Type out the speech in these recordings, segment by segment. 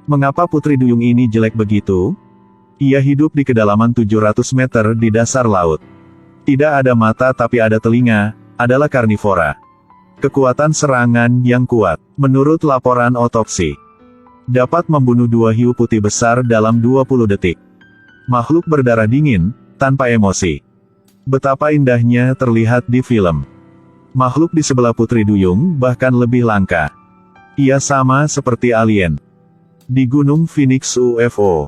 Mengapa putri duyung ini jelek begitu? Ia hidup di kedalaman 700 meter di dasar laut. Tidak ada mata tapi ada telinga, adalah karnivora. Kekuatan serangan yang kuat, menurut laporan otopsi. Dapat membunuh 2 hiu putih besar dalam 20 detik. Makhluk berdarah dingin, tanpa emosi. Betapa indahnya terlihat di film. Makhluk di sebelah putri duyung bahkan lebih langka. Ia sama seperti alien. Di Gunung Phoenix UFO.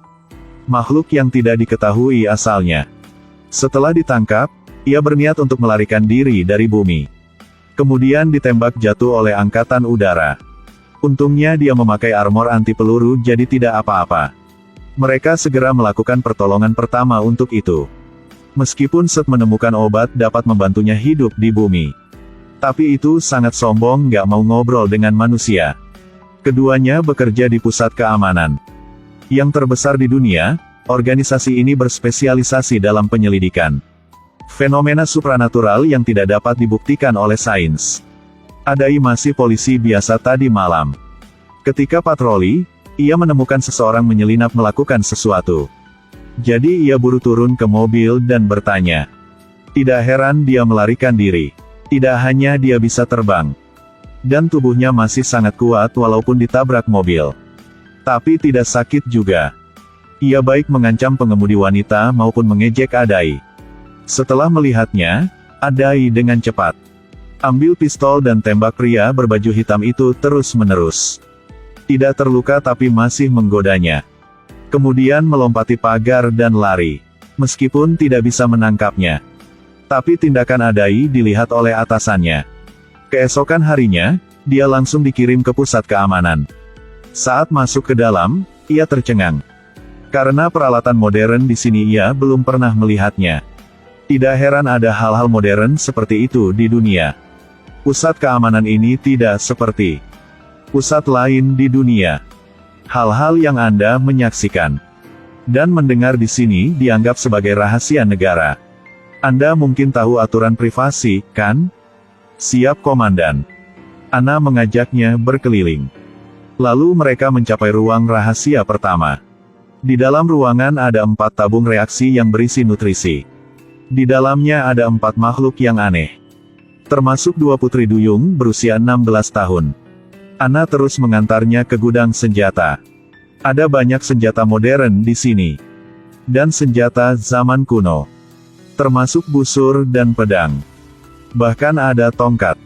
Makhluk yang tidak diketahui asalnya. Setelah ditangkap, ia berniat untuk melarikan diri dari bumi. Kemudian ditembak jatuh oleh angkatan udara. Untungnya dia memakai armor anti peluru jadi tidak apa-apa. Mereka segera melakukan pertolongan pertama untuk itu. Meskipun Seth menemukan obat dapat membantunya hidup di bumi. Tapi itu sangat sombong nggak mau ngobrol dengan manusia. Keduanya bekerja di pusat keamanan yang terbesar di dunia. Organisasi ini berspesialisasi dalam penyelidikan fenomena supranatural yang tidak dapat dibuktikan oleh sains. Adai masih polisi biasa tadi malam. Ketika patroli, ia menemukan seseorang menyelinap melakukan sesuatu. Jadi ia buru turun ke mobil dan bertanya. Tidak heran dia melarikan diri. Tidak hanya dia bisa terbang. Dan tubuhnya masih sangat kuat walaupun ditabrak mobil. Tapi tidak sakit juga. Ia baik mengancam pengemudi wanita maupun mengejek Adai. Setelah melihatnya, Adai dengan cepat ambil pistol dan tembak pria berbaju hitam itu terus-menerus. Tidak terluka tapi masih menggodanya. Kemudian melompati pagar dan lari. Meskipun tidak bisa menangkapnya. Tapi tindakan Adai dilihat oleh atasannya. Keesokan harinya, dia langsung dikirim ke pusat keamanan. Saat masuk ke dalam, ia tercengang. Karena peralatan modern di sini ia belum pernah melihatnya. Tidak heran ada hal-hal modern seperti itu di dunia. Pusat keamanan ini tidak seperti pusat lain di dunia. Hal-hal yang Anda menyaksikan dan mendengar di sini dianggap sebagai rahasia negara. Anda mungkin tahu aturan privasi, kan? Siap komandan. Ana mengajaknya berkeliling. Lalu mereka mencapai ruang rahasia pertama. Di dalam ruangan ada 4 tabung reaksi yang berisi nutrisi. Di dalamnya ada 4 makhluk yang aneh. Termasuk 2 putri duyung berusia 16 tahun. Ana terus mengantarnya ke gudang senjata. Ada banyak senjata modern di sini. Dan senjata zaman kuno. Termasuk busur dan pedang. Bahkan ada tongkat.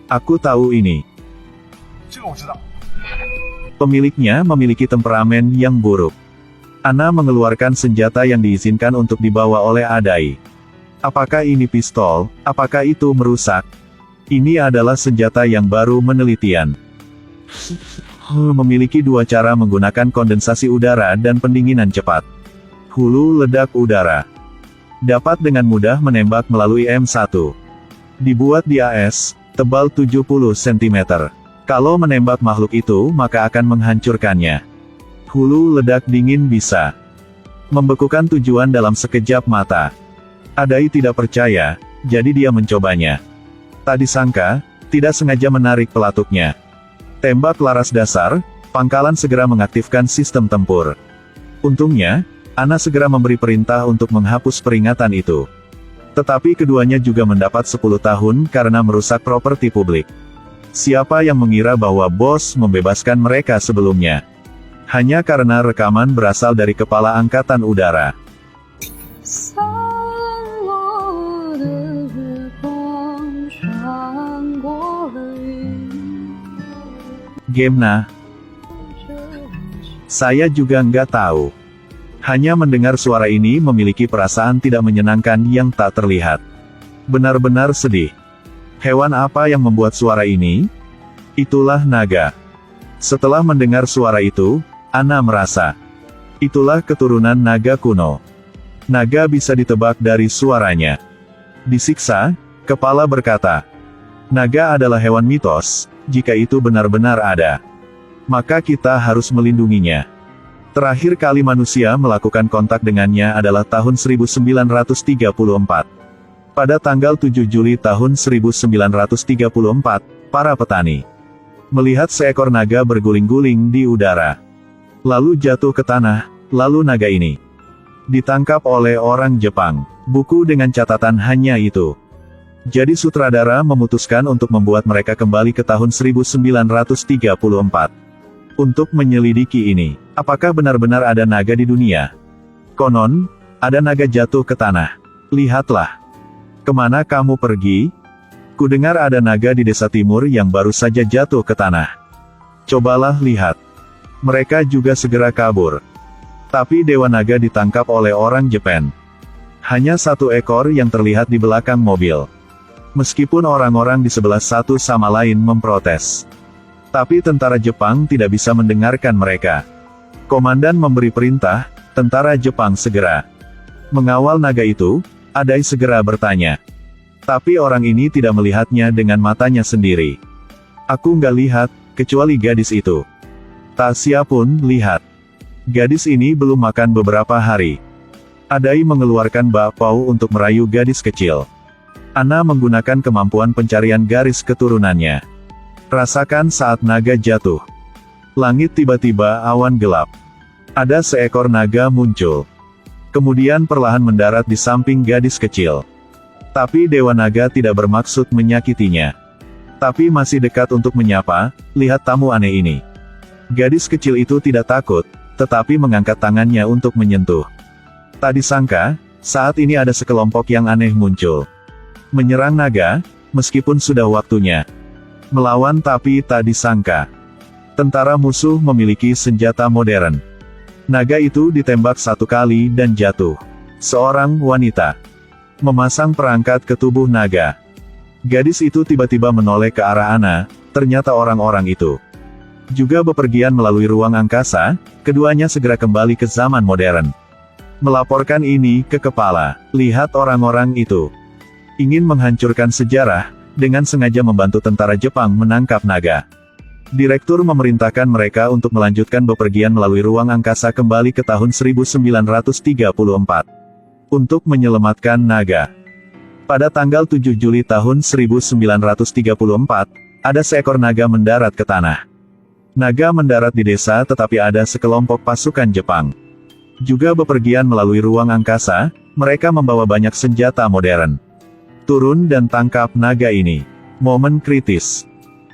Aku tahu ini. Pemiliknya memiliki temperamen yang buruk. Ana mengeluarkan senjata yang diizinkan untuk dibawa oleh Adai. Apakah ini pistol? Apakah itu merusak? Ini adalah senjata yang baru penelitian. Memiliki 2 cara menggunakan kondensasi udara dan pendinginan cepat. Hulu ledak udara. Dapat dengan mudah menembak melalui M1. Dibuat di AS, tebal 70 cm. Kalau menembak makhluk itu maka akan menghancurkannya. Hulu ledak dingin bisa membekukan tujuan dalam sekejap mata. Adai tidak percaya, jadi dia mencobanya. Tak disangka, tidak sengaja menarik pelatuknya. Tembak laras dasar, pangkalan segera mengaktifkan sistem tempur. Untungnya, Ana segera memberi perintah untuk menghapus peringatan itu. Tetapi keduanya juga mendapat 10 tahun karena merusak properti publik. Siapa yang mengira bahwa bos membebaskan mereka sebelumnya? Hanya karena rekaman berasal dari Kepala Angkatan Udara. Gemna. Saya juga nggak tahu. Hanya mendengar suara ini memiliki perasaan tidak menyenangkan yang tak terlihat. Benar-benar sedih. Hewan apa yang membuat suara ini? Itulah naga. Setelah mendengar suara itu, Ana merasa. Itulah keturunan naga kuno. Naga bisa ditebak dari suaranya. Disiksa, kepala berkata. Naga adalah hewan mitos, jika itu benar-benar ada. Maka kita harus melindunginya. Terakhir kali manusia melakukan kontak dengannya adalah tahun 1934. Pada tanggal 7 Juli tahun 1934, para petani Melihat seekor naga berguling-guling di udara. Lalu jatuh ke tanah, lalu naga ini ditangkap oleh orang Jepang. Buku dengan catatan hanya itu. Jadi sutradara memutuskan untuk membuat mereka kembali ke tahun 1934. Untuk menyelidiki ini. Apakah benar-benar ada naga di dunia? Konon, ada naga jatuh ke tanah. Lihatlah. Kemana kamu pergi? Kudengar ada naga di desa timur yang baru saja jatuh ke tanah. Cobalah lihat. Mereka juga segera kabur. Tapi Dewa Naga ditangkap oleh orang Jepang. Hanya satu ekor yang terlihat di belakang mobil. Meskipun orang-orang di sebelah satu sama lain memprotes. Tapi tentara Jepang tidak bisa mendengarkan mereka. Komandan memberi perintah, tentara Jepang segera mengawal naga itu. Adai segera bertanya. Tapi orang ini tidak melihatnya dengan matanya sendiri. Aku nggak lihat, kecuali gadis itu. Tasya pun lihat. Gadis ini belum makan beberapa hari. Adai mengeluarkan bakpao untuk merayu gadis kecil. Ana menggunakan kemampuan pencarian garis keturunannya. Rasakan saat naga jatuh. Langit tiba-tiba awan gelap. Ada seekor naga muncul. Kemudian perlahan mendarat di samping gadis kecil. Tapi Dewa Naga tidak bermaksud menyakitinya. Tapi masih dekat untuk menyapa, lihat tamu aneh ini. Gadis kecil itu tidak takut, tetapi mengangkat tangannya untuk menyentuh. Tak disangka, saat ini ada sekelompok yang aneh muncul. Menyerang naga, meskipun sudah waktunya. Melawan tapi tak disangka. Tentara musuh memiliki senjata modern. Naga itu ditembak satu kali dan jatuh. Seorang wanita memasang perangkat ke tubuh naga. Gadis itu tiba-tiba menoleh ke arah Ana, ternyata orang-orang itu juga bepergian melalui ruang angkasa, keduanya segera kembali ke zaman modern. Melaporkan ini ke kepala. Lihat orang-orang itu. Ingin menghancurkan sejarah, dengan sengaja membantu tentara Jepang menangkap naga. Direktur memerintahkan mereka untuk melanjutkan bepergian melalui ruang angkasa kembali ke tahun 1934. Untuk menyelamatkan naga. Pada tanggal 7 Juli tahun 1934, ada seekor naga mendarat ke tanah. Naga mendarat di desa tetapi ada sekelompok pasukan Jepang. Juga bepergian melalui ruang angkasa, mereka membawa banyak senjata modern. Turun dan tangkap naga ini. Momen kritis.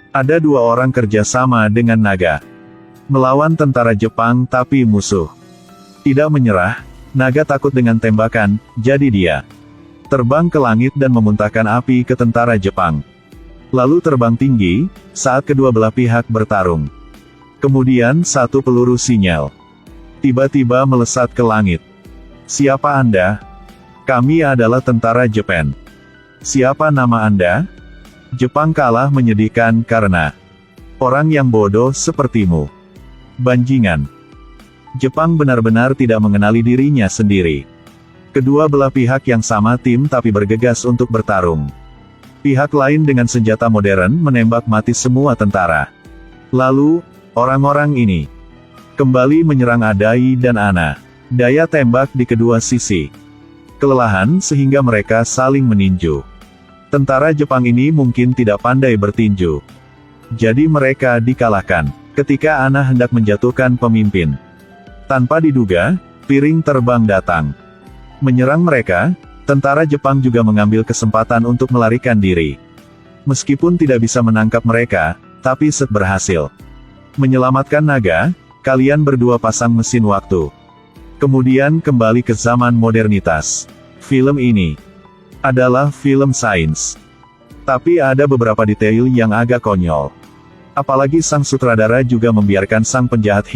Ada dua orang kerjasama dengan naga. Melawan tentara Jepang tapi musuh tidak menyerah, naga takut dengan tembakan, jadi dia terbang ke langit dan memuntahkan api ke tentara Jepang. Lalu terbang tinggi, saat kedua belah pihak bertarung. Kemudian satu peluru sinyal tiba-tiba melesat ke langit. Siapa Anda? Kami adalah tentara Jepang. Siapa nama Anda? Jepang kalah menyedihkan karena orang yang bodoh sepertimu. Banjingan. Jepang benar-benar tidak mengenali dirinya sendiri. Kedua belah pihak yang sama tim tapi bergegas untuk bertarung. Pihak lain dengan senjata modern menembak mati semua tentara. Lalu, orang-orang ini kembali menyerang Adai dan Ana. Daya tembak di kedua sisi kelelahan sehingga mereka saling meninju. Tentara Jepang ini mungkin tidak pandai bertinju. Jadi mereka dikalahkan. Ketika Ana hendak menjatuhkan pemimpin. Tanpa diduga, piring terbang datang. Menyerang mereka, tentara Jepang juga mengambil kesempatan untuk melarikan diri. Meskipun tidak bisa menangkap mereka, tapi berhasil menyelamatkan naga. Kalian berdua pasang mesin waktu. Kemudian kembali ke zaman modernitas. Film ini adalah film sains. Tapi ada beberapa detail yang agak konyol. Apalagi sang sutradara juga membiarkan sang penjahat